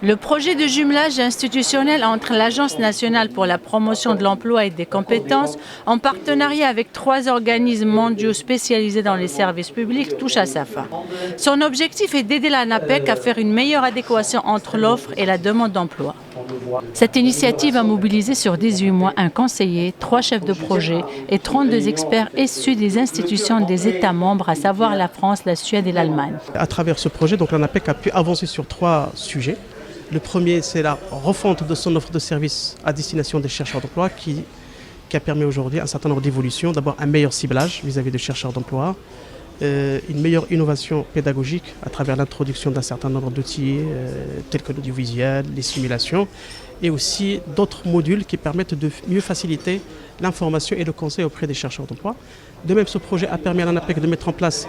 Le projet de jumelage institutionnel entre l'Agence nationale pour la promotion de l'emploi et des compétences, en partenariat avec 3 organismes mondiaux spécialisés dans les services publics, touche à sa fin. Son objectif est d'aider l'ANAPEC à faire une meilleure adéquation entre l'offre et la demande d'emploi. Cette initiative a mobilisé sur 18 mois un conseiller, 3 chefs de projet et 32 experts issus des institutions des États membres, à savoir la France, la Suède et l'Allemagne. À travers ce projet, l'ANAPEC a pu avancer sur 3 sujets. Le premier, c'est la refonte de son offre de services à destination des chercheurs d'emploi qui a permis aujourd'hui un certain nombre d'évolutions. D'abord, un meilleur ciblage vis-à-vis des chercheurs d'emploi, une meilleure innovation pédagogique à travers l'introduction d'un certain nombre d'outils tels que l'audiovisuel, les simulations, et aussi d'autres modules qui permettent de mieux faciliter l'information et le conseil auprès des chercheurs d'emploi. De même, ce projet a permis à l'ANAPEC de mettre en place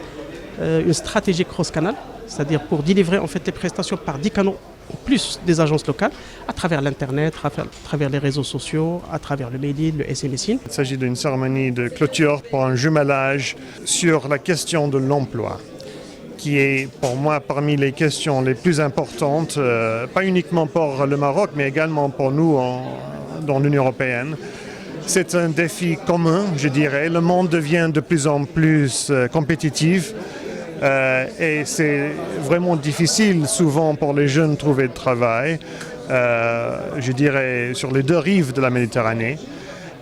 une stratégie cross-canal, c'est-à-dire pour délivrer en fait les prestations par 10 canaux ou plus des agences locales, à travers l'Internet, à travers les réseaux sociaux, à travers le mailing, le SMS. Il s'agit d'une cérémonie de clôture pour un jumelage sur la question de l'emploi, qui est pour moi parmi les questions les plus importantes, pas uniquement pour le Maroc, mais également pour nous dans l'Union européenne. C'est un défi commun, je dirais. Le monde devient de plus en plus compétitif. Et c'est vraiment difficile souvent pour les jeunes de trouver de travail, je dirais sur les 2 rives de la Méditerranée.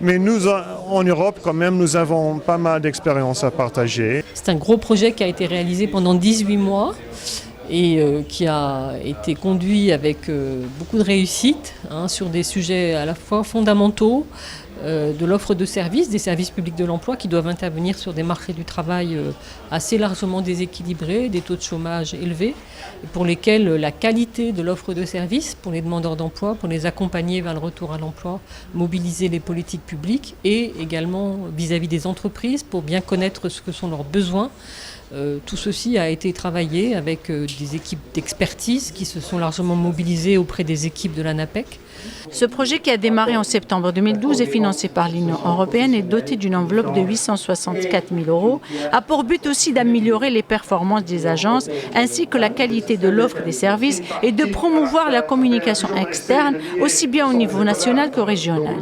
Mais nous, en Europe, quand même, nous avons pas mal d'expériences à partager. C'est un gros projet qui a été réalisé pendant 18 mois et qui a été conduit avec beaucoup de réussite sur des sujets à la fois fondamentaux, de l'offre de services, des services publics de l'emploi qui doivent intervenir sur des marchés du travail assez largement déséquilibrés, des taux de chômage élevés, pour lesquels la qualité de l'offre de services pour les demandeurs d'emploi, pour les accompagner vers le retour à l'emploi, mobiliser les politiques publiques et également vis-à-vis des entreprises pour bien connaître ce que sont leurs besoins. Tout ceci a été travaillé avec des équipes d'expertise qui se sont largement mobilisées auprès des équipes de l'ANAPEC. Ce projet, qui a démarré en septembre 2012 et financé par l'Union européenne, est doté d'une enveloppe de 864 000 €, a pour but aussi d'améliorer les performances des agences ainsi que la qualité de l'offre des services et de promouvoir la communication externe aussi bien au niveau national que régional.